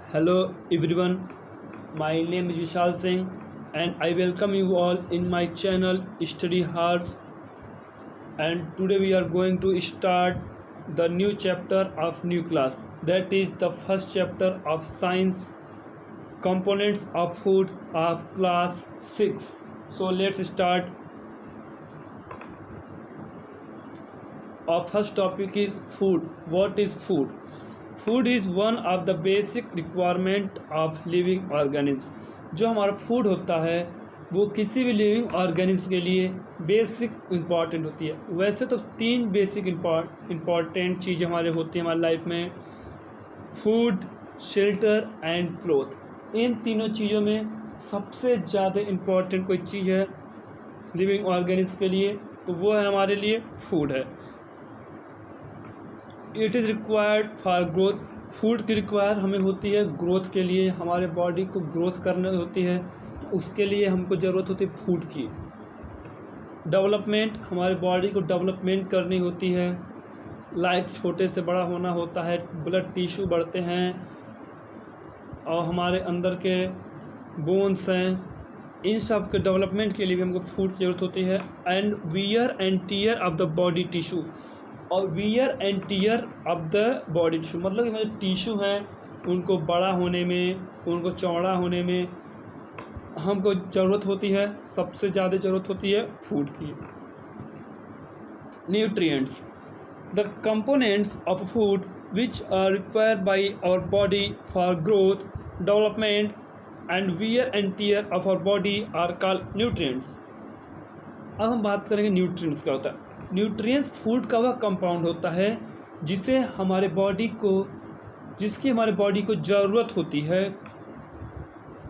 Hello everyone, my name is Vishal Singh and I welcome you all in my channel Study Hearts, and today we are going to start the new chapter of new class, that is the first chapter of science components of food of class 6. So let's start. Our first topic is food. What is food? Food is one of the basic requirement of living organism. जो हमारा food होता है वो किसी भी living organism के लिए basic important होती है। वैसे तो तीन बेसिक इम्पॉर्टेंट चीज़ें हमारे होती हैं हमारी लाइफ में, फूड, शेल्टर एंड क्लोथ। इन तीनों चीज़ों में सबसे ज़्यादा इम्पॉर्टेंट कोई चीज़ है लिविंग ऑर्गेनिज्म के लिए तो वो है हमारे लिए फूड है। It is required for growth. Food की रिक्वायर हमें होती है ग्रोथ के लिए, हमारे बॉडी को ग्रोथ करनी होती है तो उसके लिए हमको ज़रूरत होती है फूड की। डेवलपमेंट, हमारे बॉडी को डेवलपमेंट करनी होती है, लाइक छोटे से बड़ा होना होता है, ब्लड टिश्यू बढ़ते हैं और हमारे अंदर के बोन्स हैं, इन सब के डेवलपमेंट के लिए भी हमको फूड की ज़रूरत होती है। And wear and tear of the body tissue, और wear and tear of the body tissue मतलब कि हमारे टिश्यू हैं उनको बड़ा होने में, उनको चौड़ा होने में हमको ज़रूरत होती है, सबसे ज़्यादा ज़रूरत होती है फूड की। Nutrients, the components of food which are required by our body for growth, development and wear and tear of our body are called nutrients. अब हम बात करेंगे न्यूट्रिएंट्स क्या होता है। न्यूट्रिएंट्स फूड का वह कंपाउंड होता है जिसकी हमारे बॉडी को ज़रूरत होती है।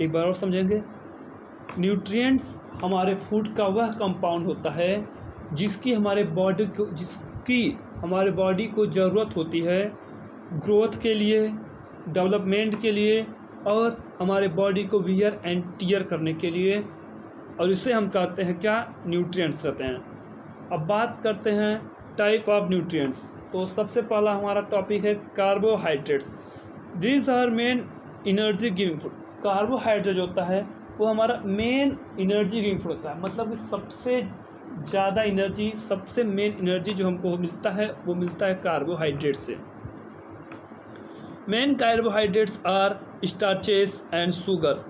एक बार और समझेंगे, न्यूट्रिएंट्स हमारे फूड का वह कंपाउंड होता है जिसकी हमारे बॉडी को ज़रूरत होती है ग्रोथ के लिए, डेवलपमेंट के लिए और हमारे बॉडी को वियर एंड टीयर करने के लिए, और इसे हम कहते हैं क्या, न्यूट्रिएंट्स कहते हैं। अब बात करते हैं टाइप ऑफ न्यूट्रिएंट्स। तो सबसे पहला हमारा टॉपिक है carbohydrates. These are main energy giving food. Carbohydrate जो होता है वो हमारा मेन एनर्जी गिविंग फूड होता है, मतलब कि सबसे ज़्यादा एनर्जी, सबसे मेन एनर्जी जो हमको मिलता है वो मिलता है कार्बोहाइड्रेट से। Main carbohydrates are starches and sugar.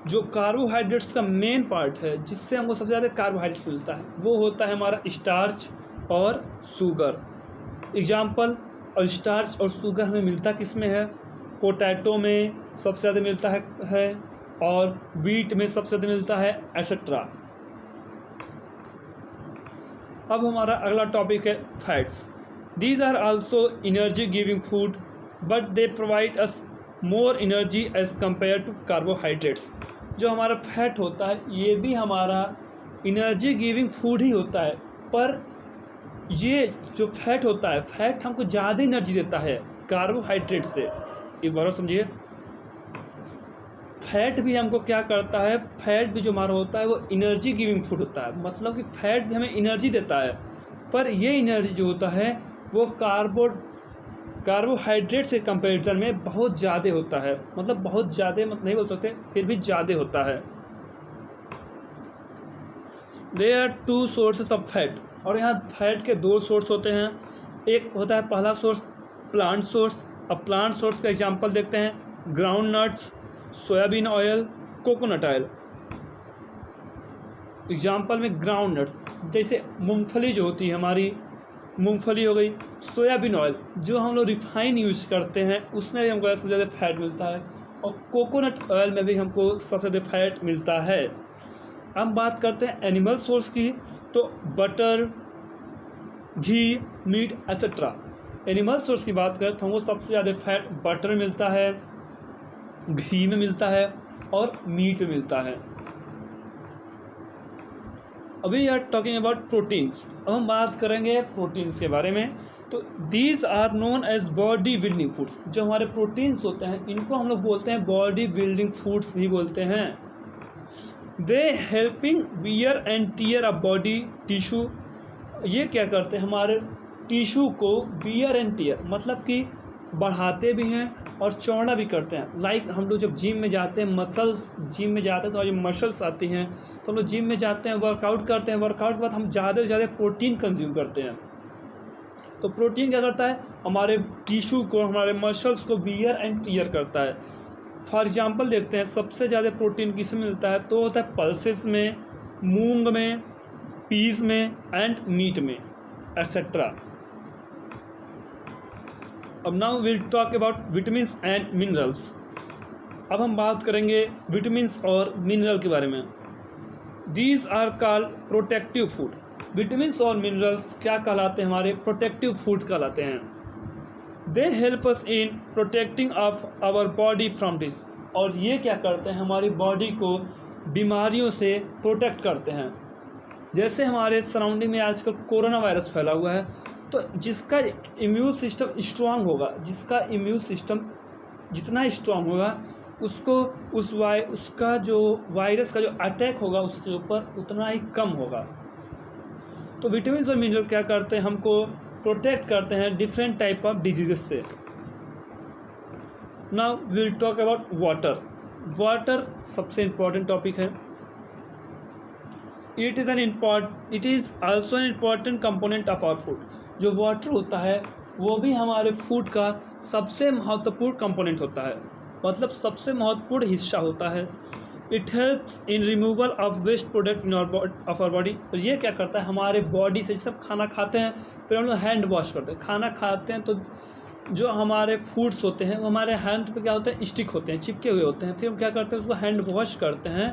जो कार्बोहाइड्रेट्स का मेन पार्ट है जिससे हमको सबसे ज़्यादा कार्बोहाइड्रेट्स मिलता है वो होता है हमारा स्टार्च और शुगर। एग्जाम्पल, और स्टार्च और शुगर हमें मिलता किस में है, पोटैटो में सबसे ज़्यादा मिलता है और वीट में सबसे ज़्यादा मिलता है, एट्सेट्रा। अब हमारा अगला टॉपिक है fats. These are also energy giving food but they provide us more energy as compare to carbohydrates. जो हमारा फैट होता है ये भी हमारा एनर्जी गिविंग फूड ही होता है, पर ये जो फैट होता है, फैट हमको ज़्यादा एनर्जी देता है कार्बोहाइड्रेट से। एक बार समझिए, फैट भी हमको क्या करता है, फैट भी जो हमारा होता है वो एनर्जी गिविंग फूड होता है, मतलब कि फैट भी हमें एनर्जी देता है, पर ये एनर्जी जो होता है वो कार्बोहाइड्रेट से कंपैरिजन में बहुत ज़्यादा होता है, मतलब बहुत ज़्यादा मत नहीं बोल सकते, फिर भी ज़्यादा होता है। There are two sources of fat, और यहाँ फैट के दो सोर्स होते हैं। एक होता है पहला सोर्स प्लांट सोर्स। अब प्लांट सोर्स का एग्जांपल देखते हैं, ground nuts, soybean oil, coconut oil. Example में ग्राउंड नट्स जैसे मूंगफली जो होती है हमारी, मूंगफली हो गई, सोयाबीन ऑयल जो हम लोग रिफाइन यूज करते हैं उसमें भी हमको सबसे ज़्यादा फैट मिलता है, और कोकोनट ऑयल में भी हमको सबसे ज़्यादा फैट मिलता है। अब बात करते हैं एनिमल सोर्स की, तो बटर, घी, मीट एट्सेट्रा। एनिमल सोर्स की बात करें तो हमको सबसे ज़्यादा फैट बटर में मिलता है, घी में मिलता है और मीट में मिलता है। अभी आर टॉकिंग अबाउट प्रोटीन्स। अब हम बात करेंगे प्रोटीन्स के बारे में। तो these are known as body building foods. जो हमारे प्रोटीन्स होते हैं इनको हम लोग बोलते हैं बॉडी बिल्डिंग फूड्स भी बोलते हैं। They helping wear and tear of body tissue. ये क्या करते हैं, हमारे टिश्यू को वियर एंड टीयर मतलब कि बढ़ाते भी हैं और चौड़ा भी करते हैं। लाइक हम लोग जब जिम में जाते हैं, जिम में जाते हैं तो जो मसल्स आती हैं, तो हम लोग जिम में जाते हैं, वर्कआउट करते हैं, वर्कआउट के बाद हम ज़्यादा से ज़्यादा प्रोटीन कंज्यूम करते हैं। तो प्रोटीन क्या करता है, हमारे टिश्यू को, हमारे मसल्स को वियर एंड टियर करता है। फॉर एग्जांपल देखते हैं, सबसे ज़्यादा प्रोटीन किस में मिलता है, तो होता है पल्सेस में, मूंग में, पीस में एंड मीट में एक्सेट्रा। अब now will talk about vitamins and minerals. अब हम बात करेंगे विटामिन्स और मिनरल के बारे में। These are called protective food. Vitamins और मिनरल्स क्या कहलाते हैं, हमारे प्रोटेक्टिव फूड कहलाते हैं। They help us in protecting of our body from disease. और ये क्या करते हैं, हमारी बॉडी को बीमारियों से प्रोटेक्ट करते हैं। जैसे हमारे सराउंडिंग में आजकल कोरोना वायरस फैला हुआ है, तो जिसका इम्यून सिस्टम स्ट्रांग होगा, जिसका इम्यून सिस्टम जितना स्ट्रांग होगा, उसको उसका जो वायरस का जो अटैक होगा उसके ऊपर उतना ही कम होगा। तो विटामिन और मिनरल क्या करते हैं, हमको प्रोटेक्ट करते हैं डिफरेंट टाइप ऑफ डिजीजेस से। Now will talk about water. Water सबसे इम्पोर्टेंट टॉपिक है। It is also an important component of our food. जो वाटर होता है वो भी हमारे फूड का सबसे महत्वपूर्ण कंपोनेंट होता है, मतलब सबसे महत्वपूर्ण हिस्सा होता है। It helps in removal of waste product in of our body. और ये क्या करता है, हमारे बॉडी से, जैसे खाना खाते हैं फिर हम लोग हैंड वॉश करते हैं, खाना खाते हैं तो जो हमारे फूड्स होते हैं वो हमारे हैंड पे क्या होते हैं, स्टिक होते हैं, चिपके हुए होते हैं। फिर हम क्या करते हैं, उसको हैंड वॉश करते हैं,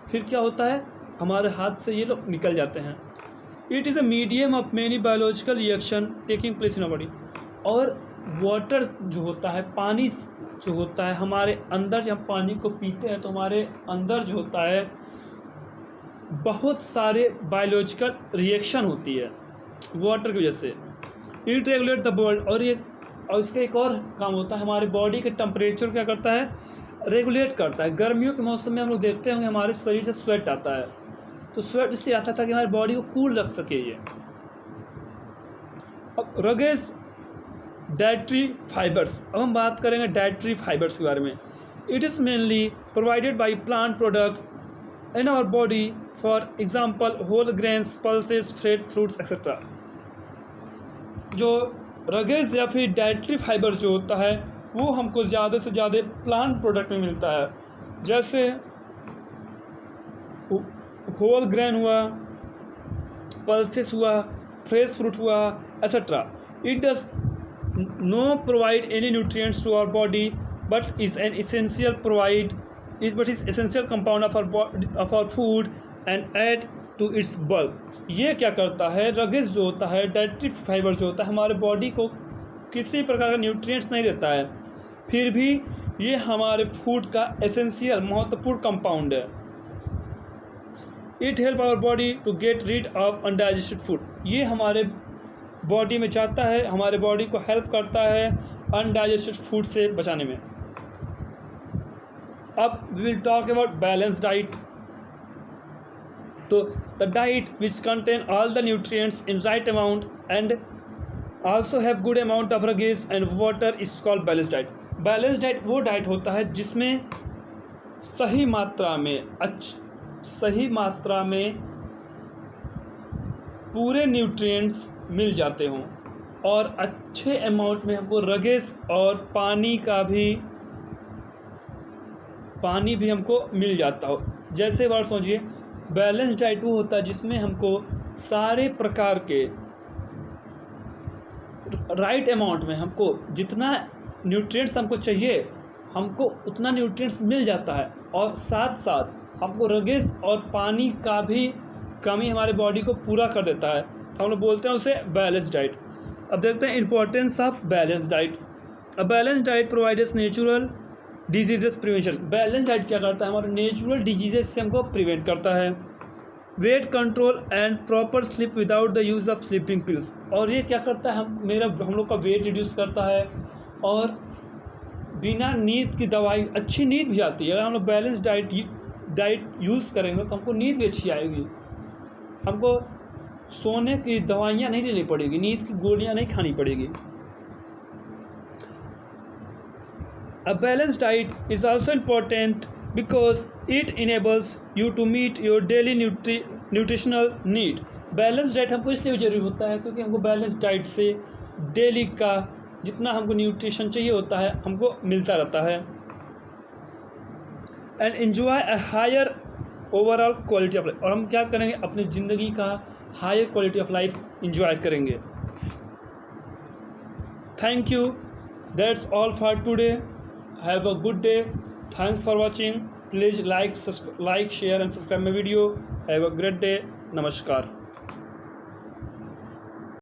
फिर क्या होता है, हमारे हाथ से ये लोग निकल जाते हैं। It is a medium of many biological reaction taking place in body. और वाटर जो होता है, पानी जो होता है हमारे अंदर, जब हम पानी को पीते हैं तो हमारे अंदर जो होता है बहुत सारे बायोलॉजिकल रिएक्शन होती है वाटर की वजह से। It regulate the body. और इसका एक और काम होता है, हमारे बॉडी के टेम्परेचर क्या करता है, रेगुलेट करता है। गर्मियों के मौसम में हम लोग देखते होंगे हमारे शरीर से स्वेट आता है, तो स्वेट इससे आता था कि हमारी बॉडी को कूल रख सके ये। अब रगेज डाइटरी फाइबर्स। अब हम बात करेंगे डाइटरी फाइबर्स के बारे में। It is mainly provided by plant product in our body, for example whole grains, pulses, fruits etcetera. जो रगेज या फिर डाइटरी फाइबर जो होता है वो हमको ज़्यादा से ज़्यादा प्लांट प्रोडक्ट में मिलता है, जैसे होल ग्रेन हुआ, पल्सेस हुआ, फ्रेश फ्रूट हुआ etcetera. It does no provide any nutrients to our body but is essential compound of our food and add to its bulk. ये क्या करता है, रगेज जो होता है, डाइटरी फाइबर जो होता है, हमारे बॉडी को किसी प्रकार का न्यूट्रिएंट्स नहीं देता है, फिर भी ये हमारे फूड का एसेंशियल महत्वपूर्ण कंपाउंड है। It help our body to get rid of undigested food. ये हमारे बॉडी में जाता है, हमारे बॉडी को हेल्प करता है अनडाइजेस्टेड फूड से बचाने में। अब we will talk about balance diet. तो the diet which contain all the nutrients in right amount and also have good amount of roughage and water is called balance diet. Balance diet वो डाइट होता है जिसमें सही मात्रा में पूरे न्यूट्रिएंट्स मिल जाते हों और अच्छे अमाउंट में हमको रगेज और पानी भी हमको मिल जाता हो। जैसे बार सोचिए, बैलेंस डाइट वो होता है जिसमें हमको सारे प्रकार के राइट अमाउंट में, हमको जितना न्यूट्रिएंट्स हमको चाहिए हमको उतना न्यूट्रिएंट्स मिल जाता है, और साथ साथ हमको रगेज और पानी का भी कमी हमारे बॉडी को पूरा कर देता है, तो हम लोग बोलते हैं उसे बैलेंस डाइट। अब देखते हैं importance of balance diet. A balance diet provides natural diseases prevention. Balance diet क्या करता है, हमारे नेचुरल डिजीजेस से हमको प्रिवेंट करता है। Weight control and proper sleep without the use of sleeping pills. और ये क्या करता है, हम लोग का वेट रिड्यूस करता है, और बिना नींद की दवाई, अच्छी नींद भी आती है। अगर हम लोग बैलेंस डाइट यूज़ करेंगे तो हमको नींद भी अच्छी आएगी, हमको सोने की दवाइयाँ नहीं लेनी पड़ेगी, नींद की गोलियाँ नहीं खानी पड़ेगी। A balanced diet is also important because it enables you to meet your daily nutritional need. Balance diet हमको इसलिए ज़रूरी होता है क्योंकि हमको बैलेंस डाइट से डेली का जितना हमको न्यूट्रिशन चाहिए होता है हमको मिलता रहता है. And enjoy a higher overall quality of life. और हम क्या करेंगे, अपनी ज़िंदगी का higher quality of life enjoy करेंगे. Thank you. That's all for today. Have a good day. Thanks for watching. Please like, share and subscribe my video. Have a great day. Namaskar.